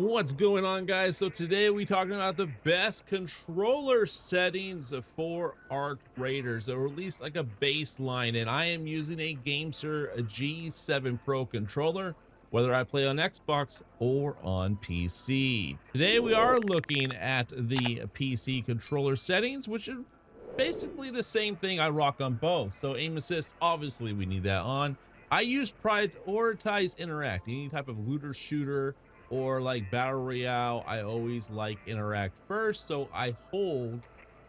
What's going on, guys? So today we talking about the best controller settings for Arc Raiders, or at least like a baseline, and I am using a Gamesir G7 Pro controller, whether I play on Xbox or on PC. Today we are looking at the PC controller settings, which are basically the same thing I rock on both. So aim assist, obviously we need that on. I use prioritize interact, any type of looter shooter or like battle royale. I always like interact first, so I hold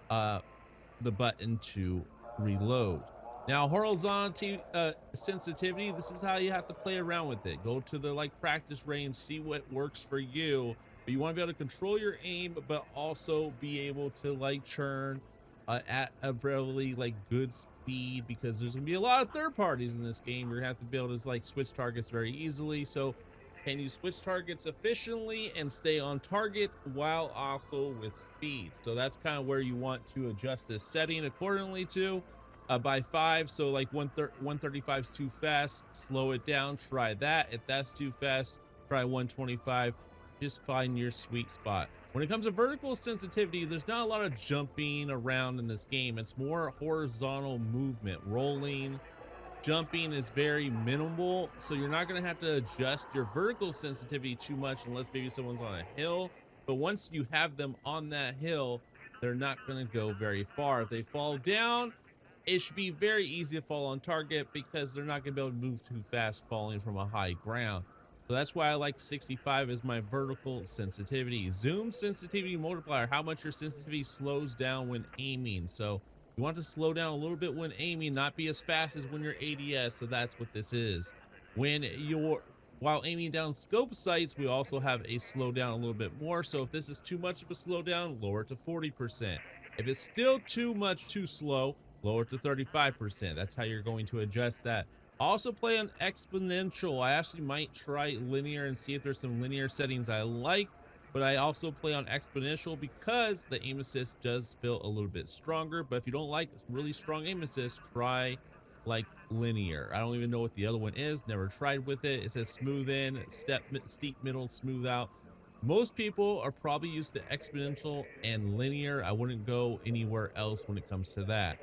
the button to reload. Now horizontal sensitivity, this is how you have to play around with it. Go to the like practice range, see what works for you, but you want to be able to control your aim but also be able to like churn at a really like good speed, because there's gonna be a lot of third parties in this game. You're gonna have to be able to like switch targets very easily. So can you switch targets efficiently and stay on target while also with speed? So that's kind of where you want to adjust this setting accordingly to by 5. So like 135 is too fast, slow it down, try that. If that's too fast, try 125. Just find your sweet spot. When it comes to vertical sensitivity, there's not a lot of jumping around in this game. It's more horizontal movement, rolling. Jumping is very minimal, so you're not going to have to adjust your vertical sensitivity too much unless maybe someone's on a hill. But once you have them on that hill, they're not going to go very far. If they fall down, it should be very easy to fall on target because they're not going to be able to move too fast falling from a high ground. So that's why I like 65 as my vertical sensitivity. Zoom sensitivity multiplier, how much your sensitivity slows down when aiming. So you want to slow down a little bit when aiming, not be as fast as when you're ADS. So that's what this is. While aiming down scope sights, we also have a slow down a little bit more. So if this is too much of a slowdown, lower it to 40%. If it's still too slow, lower it to 35%. That's how you're going to adjust that. Also play on exponential. I actually might try linear and see if there's some linear settings I like, but I also play on exponential because the aim assist does feel a little bit stronger. But if you don't like really strong aim assist, try like linear. I don't even know what the other one is, never tried with it. It says smooth in, steep middle, smooth out. Most people are probably used to exponential and linear. I wouldn't go anywhere else when it comes to that.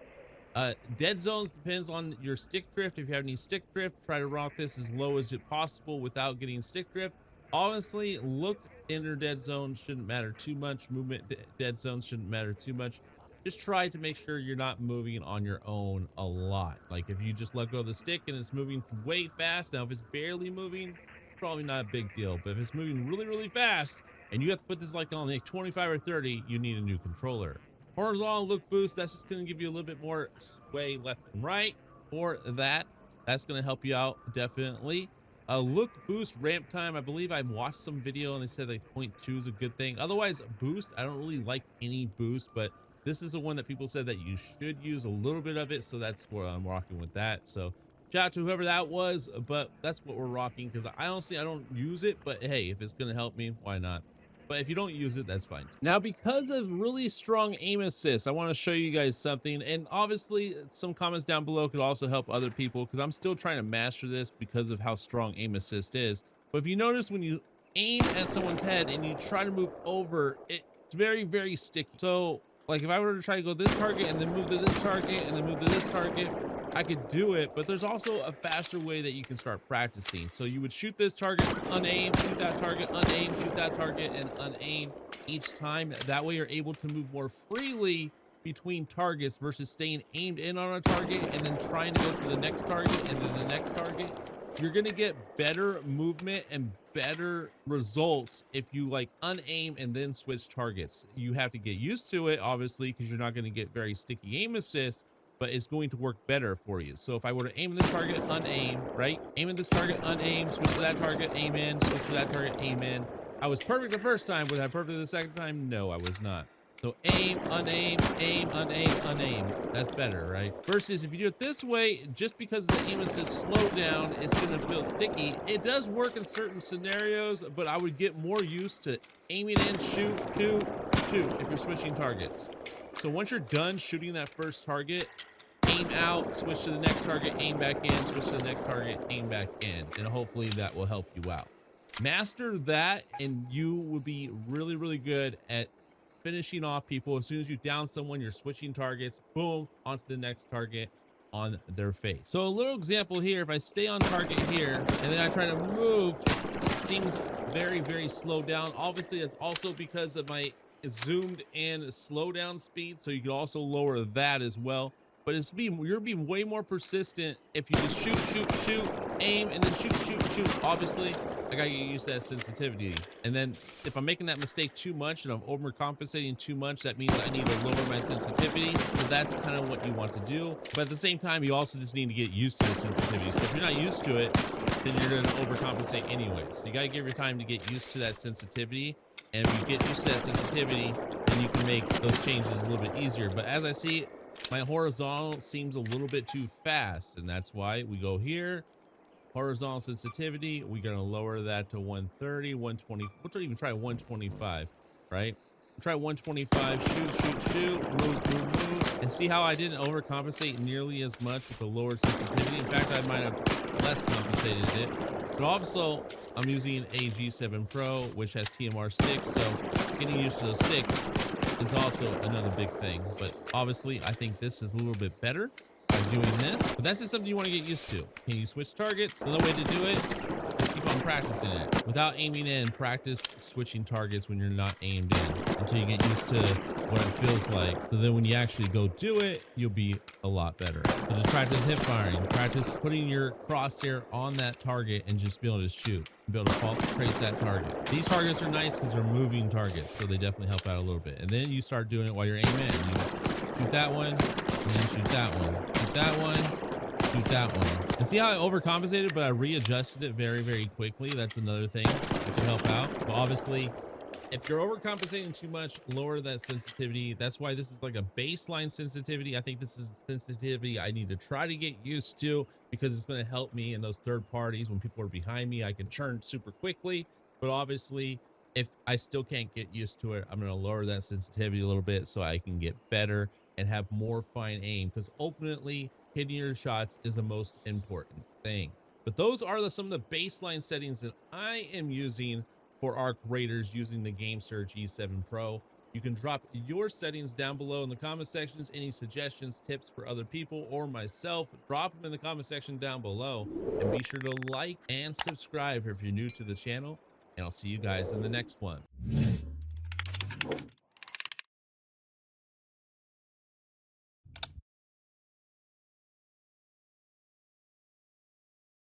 Dead zones depends on your stick drift. If you have any stick drift, try to rock this as low as possible without getting stick drift. Honestly, look, inner dead zone shouldn't matter too much. Movement dead zones shouldn't matter too much. Just try to make sure you're not moving on your own a lot. Like if you just let go of the stick and it's moving way fast, now if it's barely moving, probably not a big deal. But if it's moving really fast and you have to put this like on like 25 or 30, you need a new controller. Horizontal look boost, that's just going to give you a little bit more sway left and right for that. That's going to help you out definitely. Look boost ramp time, I believe I watched some video and they said like 0.2 is a good thing. Otherwise boost, I don't really like any boost, but this is the one that people said that you should use a little bit of it, so that's where I'm rocking with that. So shout out to whoever that was, but that's what we're rocking because I don't use it, but hey, if it's going to help me, why not? But if you don't use it, that's fine. Now, because of really strong aim assist, I want to show you guys something. And obviously, some comments down below could also help other people because I'm still trying to master this because of how strong aim assist is. But if you notice, when you aim at someone's head and you try to move over, it's very sticky. So, like if I were to try to go this target and then move to this target and then move to this target, I could do it, but there's also a faster way that you can start practicing. So you would shoot this target, unaim, shoot that target, unaim, shoot that target, and unaim each time. That way you're able to move more freely between targets versus staying aimed in on a target and then trying to go to the next target and then the next target. You're gonna get better movement and better results if you like unaim and then switch targets. You have to get used to it, obviously, because you're not gonna get very sticky aim assist, but it's going to work better for you. So if I were to aim at this target, unaim, right? Aim at this target, unaim, switch to that target, aim in, switch to that target, aim in. I was perfect the first time. Was I perfect the second time? No, I was not. So aim, unaim, aim, unaim, unaim. That's better, right? Versus if you do it this way, just because the aim assist slow down, it's gonna feel sticky. It does work in certain scenarios, but I would get more used to aiming in, shoot, shoot if you're switching targets. So once you're done shooting that first target, aim out, switch to the next target, aim back in, switch to the next target, aim back in, and hopefully that will help you out. Master that, and you will be really, really good at finishing off people. As soon as you down someone, you're switching targets, boom, onto the next target on their face. So a little example here, if I stay on target here and then I try to move, it seems very, very slow down. Obviously, that's also because of my zoomed in slow down speed. So you can also lower that as well. But you're being way more persistent if you just shoot, aim, and then shoot. Obviously, I gotta get used to that sensitivity. And then if I'm making that mistake too much and I'm overcompensating too much, that means I need to lower my sensitivity. So that's kind of what you want to do. But at the same time, you also just need to get used to the sensitivity. So if you're not used to it, then you're gonna overcompensate anyways. So you gotta give your time to get used to that sensitivity. And if you get used to that sensitivity, then you can make those changes a little bit easier. But as I see, my horizontal seems a little bit too fast, and that's why we go here, horizontal sensitivity. We're going to lower that to 130, 120. We'll even try 125, right? We'll try 125, shoot, move, and see how I didn't overcompensate nearly as much with the lower sensitivity. In fact, I might have less compensated it. But also, I'm using a G7 Pro, which has TMR sticks, so getting used to those sticks is also another big thing. But obviously, I think this is a little bit better by doing this. But that's just something you want to get used to. Can you switch targets? Another way to do it is keep on practicing it. Without aiming in, practice switching targets when you're not aimed in until you get used to what it feels like. So then when you actually go do it, you'll be a lot better. So just practice hip firing. Practice putting your crosshair on that target and just be able to shoot. Be able to trace that target. These targets are nice because they're moving targets, so they definitely help out a little bit. And then you start doing it while you're aiming in. You shoot that one, and then shoot that one. Shoot that one, shoot that one. And see how I overcompensated, but I readjusted it very, very quickly. That's another thing that can help out. But obviously, if you're overcompensating too much, lower that sensitivity. That's why this is like a baseline sensitivity. I think this is sensitivity I need to try to get used to because it's going to help me in those third parties. When people are behind me, I can turn super quickly. But obviously, if I still can't get used to it, I'm going to lower that sensitivity a little bit so I can get better and have more fine aim, because ultimately hitting your shots is the most important thing. But those are some of the baseline settings that I am using for Arc Raiders using the Gamesir G7 Pro. You can drop your settings down below in the comment sections. Any suggestions, tips for other people or myself, drop them in the comment section down below. And be sure to like and subscribe if you're new to the channel. And I'll see you guys in the next one.